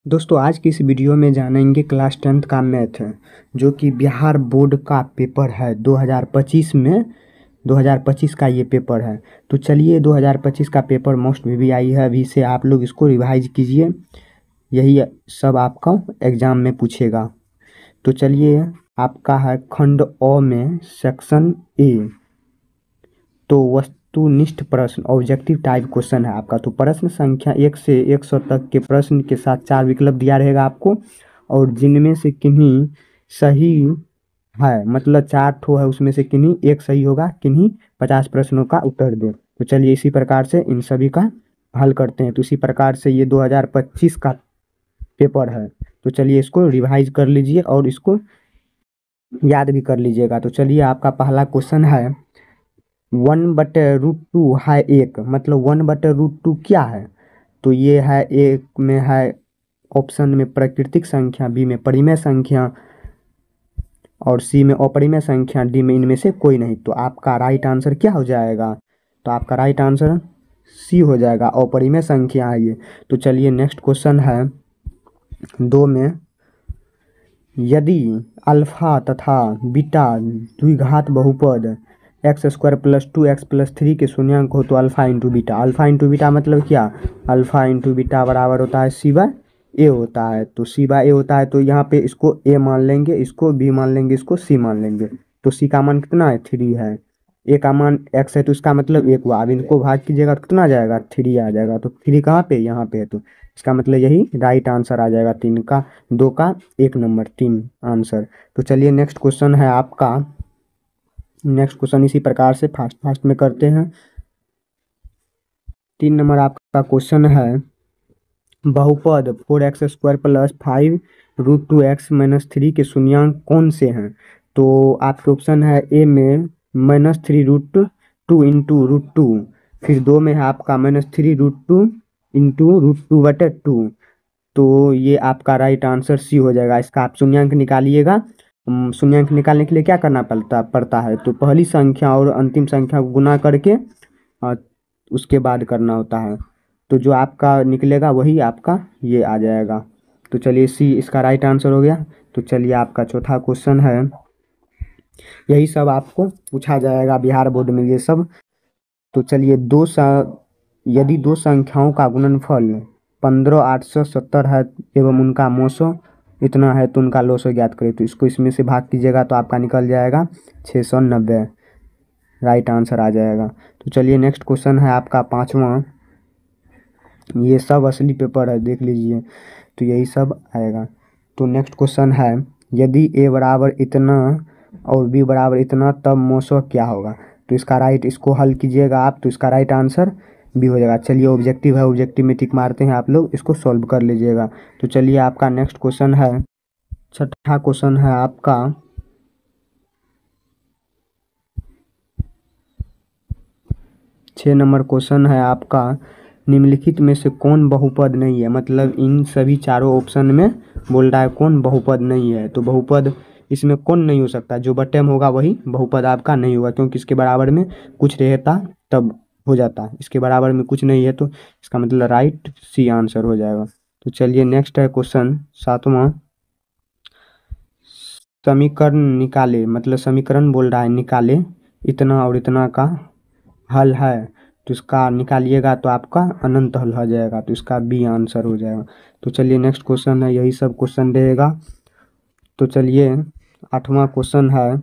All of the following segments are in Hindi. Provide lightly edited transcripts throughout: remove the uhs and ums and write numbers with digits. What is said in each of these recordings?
दोस्तों आज की इस वीडियो में जानेंगे क्लास 10th का मैथ है जो कि बिहार बोर्ड का पेपर है 2025 में। 2025 का ये पेपर है। तो चलिए 2025 का पेपर मोस्ट VVI है, अभी से आप लोग इसको रिवाइज कीजिए, यही सब आपका एग्ज़ाम में पूछेगा। तो चलिए आपका है खंड अ में सेक्शन ए, तो वस्तुनिष्ठ प्रश्न ऑब्जेक्टिव टाइप क्वेश्चन है आपका। तो प्रश्न संख्या 1 से 100 तक के प्रश्न के साथ 4 विकल्प दिया रहेगा आपको, और जिनमें से किन्हीं सही है, मतलब 4 ठो है, उसमें से किन्हीं एक सही होगा, किन्हीं 50 प्रश्नों का उत्तर दो। तो चलिए इसी प्रकार से इन सभी का हल करते हैं। तो इसी प्रकार से ये 2025 का पेपर है। तो चलिए इसको रिवाइज कर लीजिए और इसको याद भी कर लीजिएगा। तो चलिए आपका पहला क्वेश्चन है 1/√2 है एक, मतलब 1/√2 क्या है? तो ये है, एक में है ऑप्शन में प्राकृतिक संख्या, बी में परिमेय संख्या, और सी में अपरिमेय संख्या, डी में इनमें से कोई नहीं। तो आपका राइट आंसर क्या हो जाएगा? तो आपका राइट आंसर सी हो जाएगा, अपरिमेय संख्या है ये। तो चलिए नेक्स्ट क्वेश्चन है 2 में, यदि अल्फा तथा बीटा द्विघात बहुपद x² + 2x + 3 के शून्यांक हो तो alpha into beta. Alpha into beta मतलब क्या? अल्फा इंटू बीटा बराबर होता है c/a होता है। तो c/a होता है, तो यहाँ पे इसको a मान लेंगे, इसको b मान लेंगे, इसको c मान लेंगे। तो c का मान कितना है? 3 है। a का मान x है, तो इसका मतलब 1 हुआ। अब इनको भाग कीजिएगा तो कितना आ जाएगा? 3 आ जाएगा। तो 3 कहाँ पे? यहाँ पे है। तो इसका मतलब यही राइट आंसर आ जाएगा, 3 का 2 का 1 नंबर 3 आंसर। तो चलिए नेक्स्ट क्वेश्चन है आपका, नेक्स्ट क्वेश्चन इसी प्रकार से फास्ट फास्ट में करते हैं। 3 नंबर आपका क्वेश्चन है, बहुपद 4x² + 5√2x - 3 के शून्यांक कौन से हैं? तो आपके ऑप्शन है ए में -3√2 इंटू √2, फिर 2 में है आपका -3√2 इंटू √2/2। तो ये आपका राइट आंसर सी हो जाएगा। इसका आप शून्यांक निकालिएगा। शून्यांक निकालने के लिए क्या करना पड़ता है? तो पहली संख्या और अंतिम संख्या को गुना करके उसके बाद करना होता है। तो जो आपका निकलेगा वही आपका ये आ जाएगा। तो चलिए सी इसका राइट आंसर हो गया। तो चलिए आपका चौथा क्वेश्चन है, यही सब आपको पूछा जाएगा बिहार बोर्ड में ये सब। तो चलिए यदि दो संख्याओं का गुणनफल 15,870 है एवं उनका मोसो इतना है तो उनका लॉसो ज्ञात करें। तो इसको इसमें से भाग कीजिएगा तो आपका निकल जाएगा 690, राइट आंसर आ जाएगा। तो चलिए नेक्स्ट क्वेश्चन है आपका पाँचवा, ये सब असली पेपर है, देख लीजिए, तो यही सब आएगा। तो नेक्स्ट क्वेश्चन है, यदि a बराबर इतना और b बराबर इतना तब मोसो क्या होगा? तो इसको हल कीजिएगा आप, तो इसका राइट आंसर बी हो जाएगा। चलिए ऑब्जेक्टिव है, ऑब्जेक्टिव में टिक मारते हैं आप लोग, इसको सॉल्व कर लीजिएगा। तो चलिए आपका नेक्स्ट क्वेश्चन है, छठा क्वेश्चन है आपका, 6 नंबर क्वेश्चन है आपका, निम्नलिखित में से कौन बहुपद नहीं है? मतलब इन सभी चारों ऑप्शन में बोल रहा है कौन बहुपद नहीं है। तो बहुपद इसमें कौन नहीं हो सकता? जो बटम होगा वही बहुपद आपका नहीं होगा, क्योंकि इसके बराबर में कुछ रहता तब हो जाता, इसके बराबर में कुछ नहीं है, तो इसका मतलब राइट सी आंसर हो जाएगा। तो चलिए नेक्स्ट है क्वेश्चन सातवां, समीकरण निकाले, मतलब समीकरण बोल रहा है निकाले, इतना और इतना का हल है, तो इसका निकालिएगा तो आपका अनंत हल हो जाएगा। तो इसका बी आंसर हो जाएगा। तो चलिए नेक्स्ट क्वेश्चन है, यही सब क्वेश्चन रहेगा। तो चलिए आठवां क्वेश्चन है,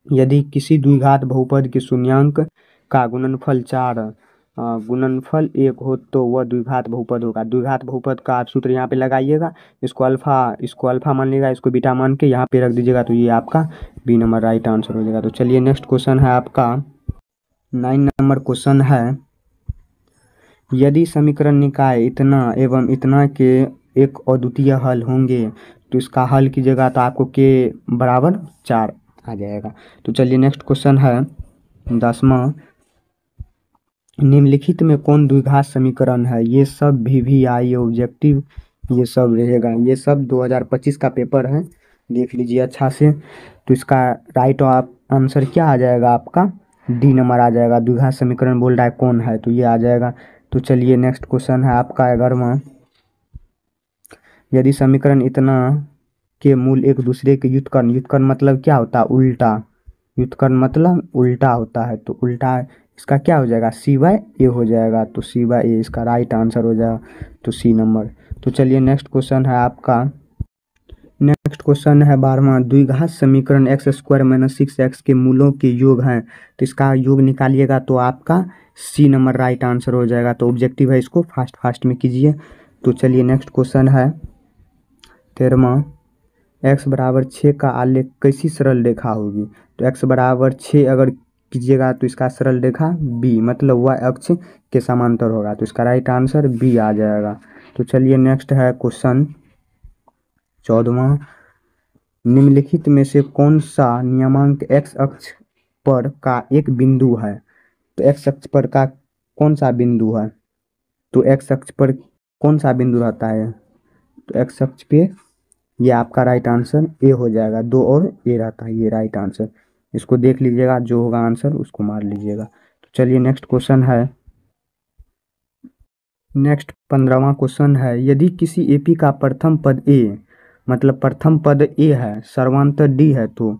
यदि किसी द्विघात बहुपद के शून्यांक का गुणनफल 4 गुणनफल 1 हो तो वह द्विघात बहुपद होगा। द्विघात बहुपद का आप सूत्र यहाँ पे लगाइएगा, इसको अल्फा मान लीजिएगा, इसको बीटा मान के यहाँ पे रख दीजिएगा, तो ये आपका बी नंबर राइट आंसर हो जाएगा। तो चलिए नेक्स्ट क्वेश्चन है आपका 9 नंबर क्वेश्चन है, यदि समीकरण निकाय इतना एवं इतना के एक अद्वितीय हल होंगे तो इसका हल कीजिएगा तो आपको के बराबर 4 आ जाएगा। तो चलिए नेक्स्ट क्वेश्चन है 10वां, निम्नलिखित में कौन द्विघात समीकरण है? ये सब VVI ऑब्जेक्टिव ये सब रहेगा, ये सब 2025 का पेपर है, देख लीजिए अच्छा से। तो इसका राइट आंसर क्या आ जाएगा? आपका डी नंबर आ जाएगा। द्विघात समीकरण बोल रहा है कौन है, तो ये आ जाएगा। तो चलिए नेक्स्ट क्वेश्चन है आपका 11वां, यदि समीकरण इतना के मूल एक दूसरे के व्युत्क्रम, व्युत्क्रम मतलब क्या होता है, उल्टा, व्युत्क्रम मतलब उल्टा होता है, तो उल्टा इसका क्या हो जाएगा, सी बाय ए हो जाएगा, तो सी बाय ए इसका राइट आंसर हो जाएगा, तो सी नंबर। तो चलिए नेक्स्ट क्वेश्चन है आपका, नेक्स्ट क्वेश्चन है 12वां, द्विघात समीकरण एक्स स्क्वायर माइनस 6x के मूलों के योग हैं, तो इसका योग निकालिएगा तो आपका सी नंबर राइट आंसर हो जाएगा। तो ऑब्जेक्टिव है, इसको फास्ट फास्ट में कीजिए। तो चलिए नेक्स्ट क्वेश्चन है 13वां, x बराबर 6 का आलेख कैसी सरल रेखा होगी, तो x बराबर 6 अगर कीजिएगा तो इसका सरल रेखा बी मतलब y अक्ष के समांतर होगा, तो इसका राइट आंसर बी आ जाएगा। तो चलिए नेक्स्ट है क्वेश्चन 14वां, निम्नलिखित में से कौन सा नियमांक x अक्ष पर का एक बिंदु है, तो x अक्ष पर का कौन सा बिंदु है, तो x अक्ष पर कौन सा बिंदु रहता है, तो x अक्ष पे ये आपका राइट आंसर ए हो जाएगा, 2 और ए रहता है, ये राइट आंसर, इसको देख लीजिएगा, जो होगा आंसर उसको मार लीजिएगा। तो चलिए नेक्स्ट क्वेश्चन है, नेक्स्ट 15वां क्वेश्चन है, यदि किसी एपी का प्रथम पद ए मतलब प्रथम पद ए है, सर्वांतर डी है, तो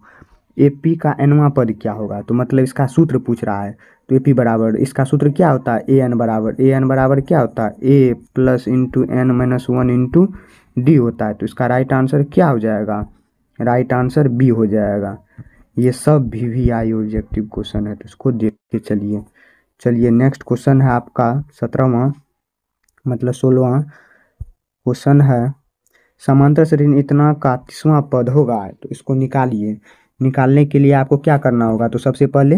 एपी का एनवां पद क्या होगा, तो मतलब इसका सूत्र पूछ रहा है। तो एपी बराबर इसका सूत्र क्या होता है, ए एन बराबर क्या होता है, a plus into n minus 1 into d होता है, तो इसका राइट आंसर क्या हो जाएगा, राइट आंसर बी हो जाएगा। ये सब VVI ऑब्जेक्टिव क्वेश्चन है, तो इसको देख के चलिए। चलिए नेक्स्ट क्वेश्चन है आपका 17वां मतलब 16वां क्वेश्चन है, समांतर श्रेणी इतना का 30वां पद होगा, तो इसको निकालिए। निकालने के लिए आपको क्या करना होगा, तो सबसे पहले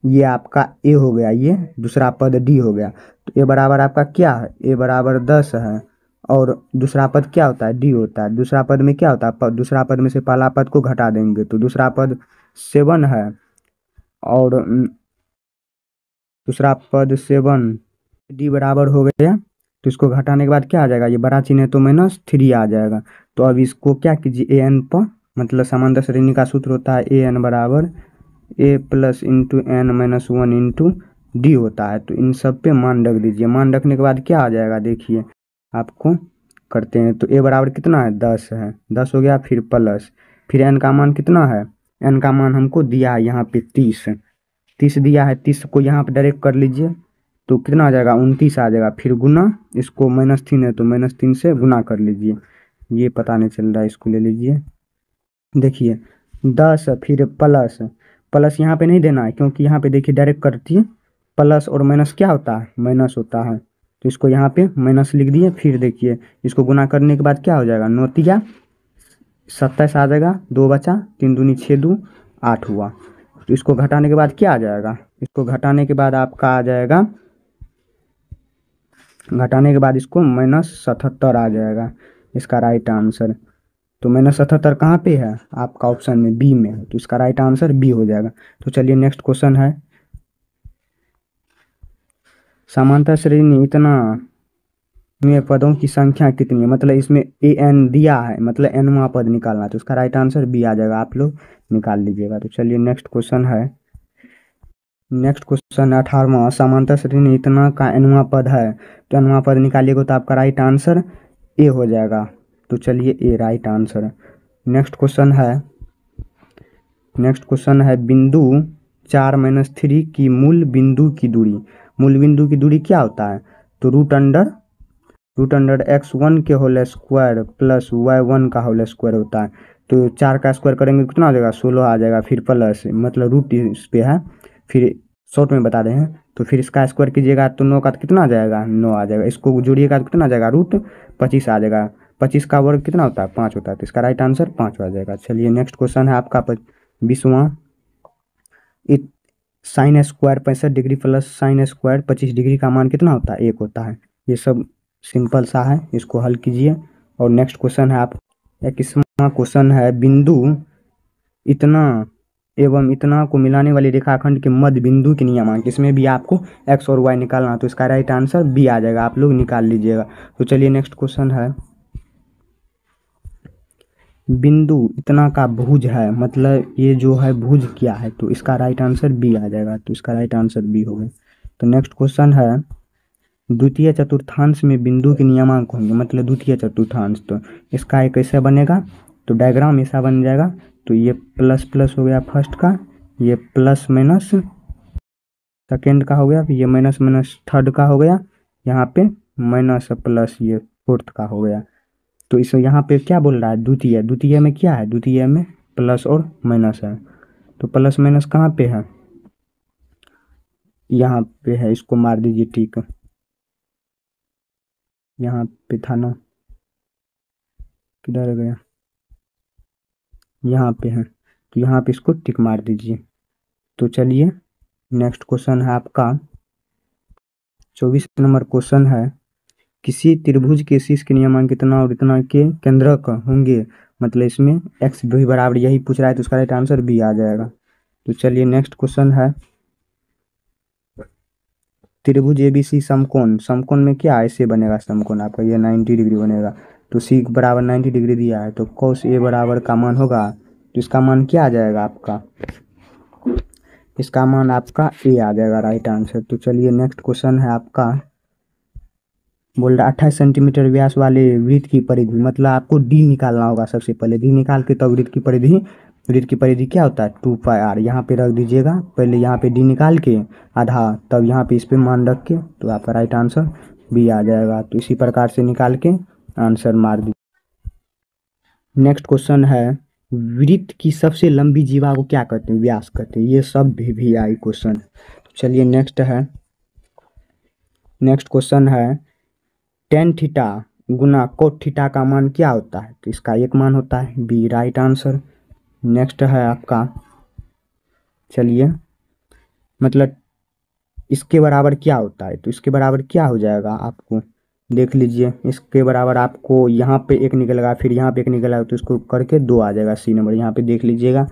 ये आपका ए हो गया, ये दूसरा पद डी हो गया, तो ए बराबर आपका क्या है, ए बराबर 10 है, और दूसरा पद क्या होता है, डी होता है। दूसरा पद में क्या होता है, दूसरा पद में से पहला पद को घटा देंगे, तो दूसरा पद 7 है, और दूसरा पद 7 डी बराबर हो गया, तो इसको घटाने के बाद क्या आ जाएगा, ये बड़ा चिन्ह है तो -3 आ जाएगा। तो अब इसको क्या कीजिए, ए एन पर मतलब समांतर श्रेणी का सूत्र होता है ए एन बराबर a plus into n minus 1 into d होता है, तो इन सब पे मान रख दीजिए। मान रखने के बाद क्या आ जाएगा, देखिए आपको करते हैं, तो ए बराबर कितना है, 10 है, 10 हो गया, फिर प्लस, फिर एन का मान कितना है, एन का मान हमको दिया है यहाँ पे 30 दिया है, 30 को यहाँ पे डायरेक्ट कर लीजिए, तो कितना आ जाएगा, 29 आ जाएगा, फिर गुना, इसको -3 है तो -3 से गुना कर लीजिए, ये पता नहीं चल रहा है, इसको ले लीजिए, देखिए 10 फिर प्लस, प्लस यहाँ पे नहीं देना है क्योंकि यहाँ पे देखिए डायरेक्ट करती है, प्लस और माइनस क्या होता है, माइनस होता है, तो इसको यहाँ पे माइनस लिख दिए, फिर देखिए इसको गुना करने के बाद क्या हो जाएगा, 9 27 आ जाएगा, 2 बचा, 3 दूनी 6 2 8 हुआ, तो इसको घटाने के बाद क्या आ जाएगा, इसको घटाने के बाद आपका आ जाएगा, घटाने के बाद इसको -77 आ जाएगा, इसका राइट आंसर। तो -77 कहाँ पे है, आपका ऑप्शन में बी में है, तो इसका राइट आंसर बी हो जाएगा। तो चलिए नेक्स्ट क्वेश्चन है, समांतर श्रेणी इतना में पदों की संख्या कितनी है, मतलब इसमें ए एन दिया है, मतलब एनवां पद निकालना है, तो इसका राइट आंसर बी आ जाएगा, आप लोग निकाल लीजिएगा। तो चलिए नेक्स्ट क्वेश्चन है, नेक्स्ट क्वेश्चन 18वां, समांतर श्रेणी इतना का एनवां पद है, तो एनवां पद निकालिएगा तो आपका राइट आंसर ए हो जाएगा। तो चलिए ए राइट आंसर। नेक्स्ट क्वेश्चन है, नेक्स्ट क्वेश्चन है बिंदु 4-3 की मूल बिंदु की दूरी, मूल बिंदु की दूरी क्या होता है, तो रूट अंडर x1 के होल स्क्वायर प्लस y1 का होल स्क्वायर होता है, तो 4 का स्क्वायर करेंगे तो कितना आ जाएगा, 16 आ जाएगा, फिर प्लस मतलब रूट इस पे है, फिर शॉर्ट में बता रहे हैं, तो फिर इसका स्क्वायर कीजिएगा तो 9 का तो कितना आ जाएगा, 9 आ जाएगा, इसको जोड़िएगा तो कितना आ जाएगा, रूट 25 आ जाएगा, 25 का वर्ग कितना होता है, 5 होता है, तो इसका राइट आंसर 5 आ जाएगा। चलिए नेक्स्ट क्वेश्चन है आपका 20वां, sine square 65 degree plus sine square 25 degree का मान कितना होता है, 1 होता है। ये सब सिंपल सा है, इसको हल कीजिए। और नेक्स्ट क्वेश्चन है आप 21वां क्वेश्चन है, बिंदु इतना एवं इतना को मिलाने वाली रेखाखंड के मध्य बिंदु के नियमांक, इसमें भी आपको x और y निकालना, तो इसका राइट आंसर बी आ जाएगा, आप लोग निकाल लीजिएगा। तो चलिए नेक्स्ट क्वेश्चन है, बिंदु इतना का भुज है, मतलब ये जो है भुज क्या है, तो इसका राइट आंसर बी आ जाएगा, तो इसका राइट आंसर बी होगा। तो नेक्स्ट क्वेश्चन है द्वितीय चतुर्थांश में बिंदु के नियमांक होंगे, मतलब द्वितीय चतुर्थांश। तो इसका एक कैसे बनेगा, तो डायग्राम ऐसा बन जाएगा। तो ये प्लस प्लस हो गया फर्स्ट का, ये प्लस माइनस सेकेंड का हो गया, फिर ये माइनस माइनस थर्ड का हो गया, यहाँ पे माइनस प्लस ये फोर्थ का हो गया। तो इस यहाँ पे क्या बोल रहा है, द्वितीय, द्वितीय में क्या है, द्वितीय में प्लस और माइनस है। तो प्लस माइनस कहाँ पे है, यहाँ पे है, इसको मार दीजिए ठीक है, यहाँ पे था ना, किधर गया, यहाँ पे है, तो यहाँ पे इसको टिक मार दीजिए। तो चलिए नेक्स्ट क्वेश्चन है आपका 24 नंबर क्वेश्चन है, किसी त्रिभुज के शीर्ष के नियमांक इतना और इतना के केंद्रक होंगे, मतलब इसमें एक्स भी बराबर यही पूछ रहा है, तो उसका राइट आंसर बी आ जाएगा। तो चलिए नेक्स्ट क्वेश्चन है, त्रिभुज एबीसी समकोण, समकोण में क्या ऐसे बनेगा समकोण आपका, ये 90 डिग्री बनेगा। तो सी बराबर 90 डिग्री दिया है, तो cos ए बराबर का मान होगा, तो इसका मान क्या आ जाएगा आपका, इसका मान आपका ए आ जाएगा राइट आंसर। तो चलिए नेक्स्ट क्वेश्चन है आपका, बोल रहा 28 सेंटीमीटर व्यास वाले वृत्त की परिधि, मतलब आपको डी निकालना होगा सबसे पहले, डी निकाल के तब वृत्त की परिधि, वृत्त की परिधि क्या होता है 2πr, यहाँ पे रख दीजिएगा, पहले यहाँ पे डी निकाल के आधा, तब यहाँ पे इस पे मान रख के, तो आपका राइट आंसर बी आ जाएगा। तो इसी प्रकार से निकाल के आंसर मार दीजिए। नेक्स्ट क्वेश्चन है, वृत्त की सबसे लंबी जीवा को क्या कहते हैं, व्यास कहते हैं, ये सब भी आई क्वेश्चन। चलिए नेक्स्ट क्वेश्चन है, टेन थीटा गुना कोट थीटा का मान क्या होता है, तो इसका एक मान होता है, बी राइट आंसर। नेक्स्ट है आपका, चलिए मतलब इसके बराबर क्या होता है, तो इसके बराबर क्या हो जाएगा आपको देख लीजिए, इसके बराबर आपको यहाँ पे एक निकलेगा, फिर यहाँ पे एक निकलेगा, तो इसको करके दो आ जाएगा, सी नंबर यहाँ पे देख लीजिएगा।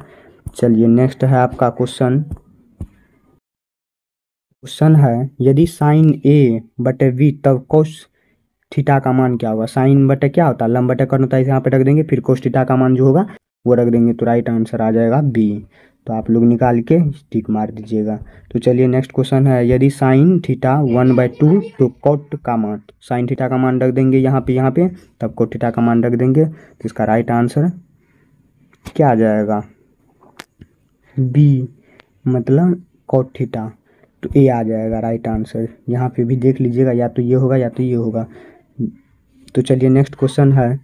चलिए नेक्स्ट है आपका क्वेश्चन है, यदि साइन ए बटे बी तब कोस थीटा का मान क्या होगा, साइन बटे क्या होता है लंब बटे कर्ण होता है, यहाँ पे रख देंगे, फिर कोस थीटा का मान जो होगा वो रख देंगे, तो राइट आंसर आ जाएगा बी। तो आप लोग निकाल के टिक मार दीजिएगा। तो चलिए नेक्स्ट क्वेश्चन है, यदि साइन थीटा 1/2 तो कोट का मान, साइन थीटा का मान रख देंगे यहाँ पे, तब कोट थीटा का मान रख देंगे, तो इसका राइट आंसर क्या आ जाएगा, बी, मतलब कोट थीटा। तो ए आ जाएगा राइट आंसर, यहाँ पे भी देख लीजिएगा, या तो ये होगा या तो ये होगा। तो चलिए नेक्स्ट क्वेश्चन है,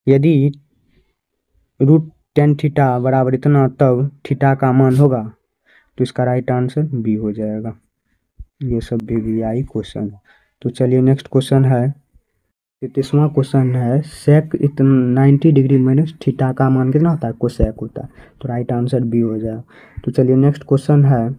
यदि रूट टेन थीटा बराबर इतना तब थीटा का मान होगा, तो इसका राइट आंसर बी हो जाएगा। ये सब भी आई क्वेश्चन। तो चलिए नेक्स्ट क्वेश्चन है, 33वां क्वेश्चन है, सेक इतना 90 डिग्री माइनस थीटा का मान कितना होता है, कोसेक होता है, तो राइट आंसर बी हो जाएगा। तो चलिए नेक्स्ट क्वेश्चन है,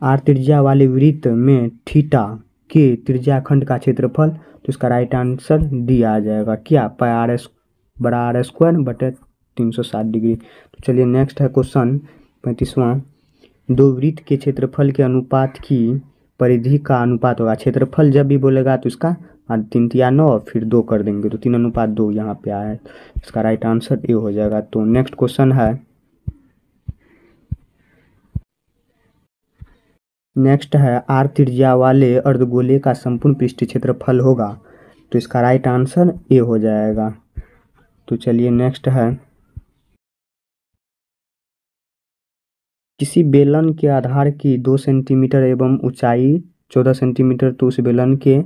आर त्रिज्या वाले वृत्त में थीटा के त्रिज्याखंड का क्षेत्रफल, तो इसका राइट आंसर डी आ जाएगा, क्या पाई आर एस बड़ा आर स्क्वायर बटे 360 डिग्री। तो चलिए नेक्स्ट है क्वेश्चन 35वां, दो वृत्त के क्षेत्रफल के अनुपात की परिधि का अनुपात होगा, क्षेत्रफल जब भी बोलेगा तो इसका 3 9 फिर 2 कर देंगे, तो 3:2 यहाँ पे आया है, इसका राइट आंसर ए हो जाएगा। तो नेक्स्ट क्वेश्चन है, आर त्रिज्या वाले अर्धगोले का संपूर्ण पृष्ठ क्षेत्रफल होगा, तो इसका राइट आंसर ए हो जाएगा। तो चलिए नेक्स्ट है, किसी बेलन के आधार की 2 सेंटीमीटर एवं ऊंचाई 14 सेंटीमीटर, तो उस बेलन के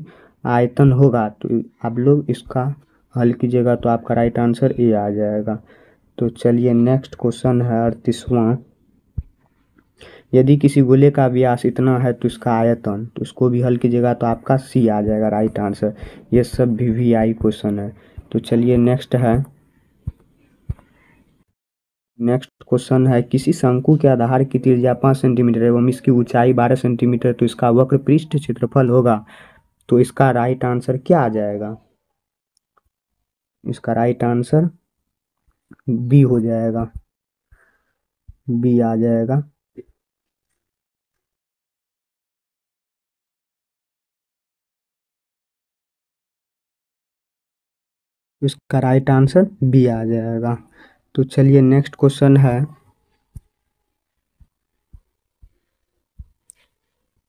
आयतन होगा, तो आप लोग इसका हल कीजिएगा, तो आपका राइट आंसर ए आ जाएगा। तो चलिए नेक्स्ट क्वेश्चन है 38वां, यदि किसी गोले का व्यास इतना है तो इसका आयतन, तो इसको भी हल कीजिएगा, तो आपका सी आ जाएगा राइट आंसर। ये सब भी आई क्वेश्चन है। तो चलिए नेक्स्ट क्वेश्चन है, किसी शंकु के आधार की त्रिज्या 5 सेंटीमीटर एवं इसकी ऊंचाई 12 सेंटीमीटर, तो इसका वक्र पृष्ठ क्षेत्रफल होगा, तो इसका राइट आंसर क्या आ जाएगा, इसका राइट आंसर बी हो जाएगा, बी आ जाएगा। इसका राइट आंसर बी आ जाएगा। तो चलिए नेक्स्ट क्वेश्चन है,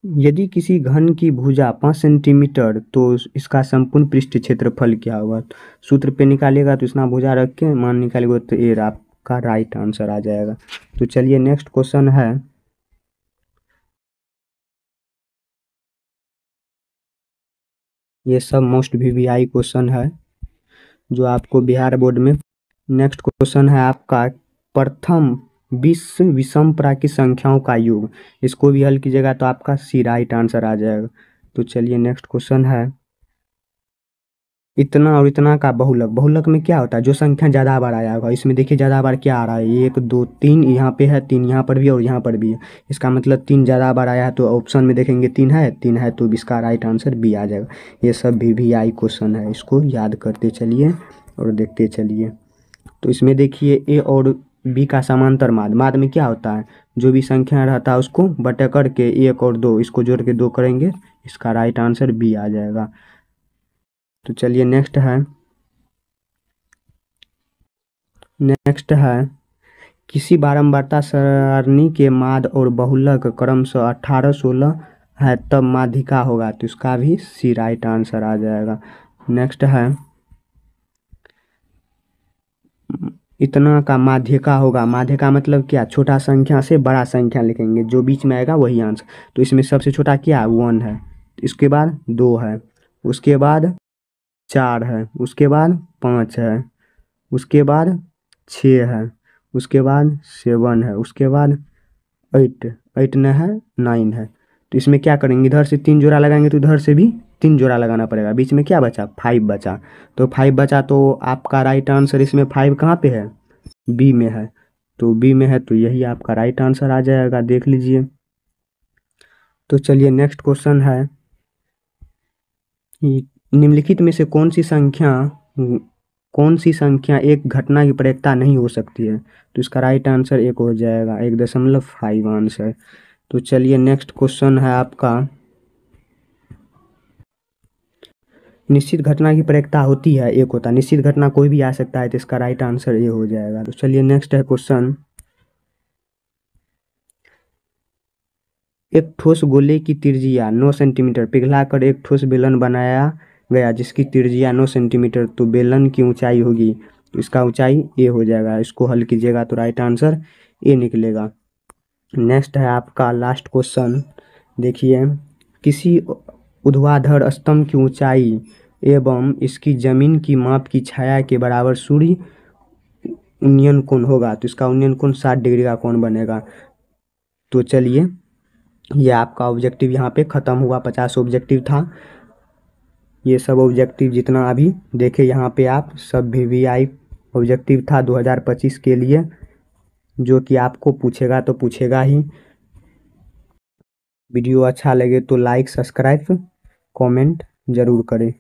यदि किसी घन की भुजा 5 सेंटीमीटर तो इसका संपूर्ण पृष्ठ क्षेत्रफल क्या होगा? सूत्र पे निकालिएगा तो इतना भुजा रख के मान निकालिएगा तो ये आपका राइट आंसर आ जाएगा। तो चलिए नेक्स्ट क्वेश्चन है, ये सब मोस्ट वीवीआई क्वेश्चन है जो आपको बिहार बोर्ड में। नेक्स्ट क्वेश्चन है आपका, प्रथम विश्व विषमता की संख्याओं का योग। इसको भी हल कीजिएगा तो आपका सी राइट आंसर आ जाएगा। तो चलिए नेक्स्ट क्वेश्चन है, इतना और इतना का बहुलक। बहुलक में क्या होता है? जो संख्या ज़्यादा बार आया होगा। इसमें देखिए ज़्यादा बार क्या आ रहा है, 1 2 3 यहाँ पे है, 3 यहाँ पर भी और यहाँ पर भी है। इसका मतलब 3 ज़्यादा बार आया है, तो ऑप्शन में देखेंगे 3 है तो इसका राइट आंसर बी आ जाएगा। ये सब वीवीआई क्वेश्चन है, इसको याद करते चलिए और देखते चलिए। तो इसमें देखिए ए और बी का समांतर माद। माद में क्या होता है? जो भी संख्या रहता है उसको बटा करके 1 और 2 इसको जोड़ के 2 करेंगे, इसका राइट आंसर बी आ जाएगा। तो चलिए नेक्स्ट है, किसी बारंबारता सरणी के माद और बहुलक क्रमशः 18 16 है तब माध्यिका होगा। तो इसका भी सी राइट आंसर आ जाएगा। नेक्स्ट है, इतना का माध्यिका होगा। माध्यिका मतलब क्या? छोटा संख्या से बड़ा संख्या लिखेंगे, जो बीच में आएगा वही आंसर। तो इसमें सबसे छोटा क्या है? 1 है। इसके बाद 2 है, उसके बाद 4 है, उसके बाद 5 है, उसके बाद 6 है, उसके बाद 7 है, उसके बाद 8 8 न है 9 है। तो इसमें क्या करेंगे? इधर से 3 जोड़ा लगाएंगे तो इधर से भी 3 जोड़ा लगाना पड़ेगा। बीच में क्या बचा? 5 बचा। तो 5 बचा तो आपका राइट आंसर इसमें 5 कहाँ पे है? बी में है। तो बी में है तो यही आपका राइट आंसर आ जाएगा, देख लीजिए। तो चलिए नेक्स्ट क्वेश्चन है, निम्नलिखित में से कौन सी संख्या एक घटना की प्रयोक्ता नहीं हो सकती है? तो इसका राइट आंसर एक हो जाएगा, 1.5 आंसर। तो चलिए नेक्स्ट क्वेश्चन है आपका, निश्चित घटना की प्रयोक्ता होती है, एक होता है। निश्चित घटना कोई भी आ सकता है, तो इसका राइट आंसर ये हो जाएगा। तो चलिए नेक्स्ट है क्वेश्चन, एक ठोस गोले की त्रिज्या 9 सेंटीमीटर पिघलाकर एक ठोस बेलन बनाया गया जिसकी त्रिज्या 9 सेंटीमीटर, तो बेलन की ऊंचाई होगी। तो इसका ऊंचाई ए हो जाएगा। इसको हल कीजिएगा तो राइट आंसर ए निकलेगा। नेक्स्ट है आपका लास्ट क्वेश्चन, देखिए, किसी ऊर्ध्वाधर स्तंभ की ऊंचाई एवं इसकी जमीन की माप की छाया के बराबर सूर्य उन्नयन कोण होगा। तो इसका उन्नयन कोण 60 डिग्री का कोण बनेगा। तो चलिए, ये आपका ऑब्जेक्टिव यहाँ पे ख़त्म हुआ। 50 ऑब्जेक्टिव था। ये सब ऑब्जेक्टिव जितना अभी देखे यहाँ पे आप, सब वीवीआई ऑब्जेक्टिव था 2025 के लिए, जो कि आपको पूछेगा तो पूछेगा ही। वीडियो अच्छा लगे तो लाइक सब्सक्राइब कमेंट ज़रूर करें।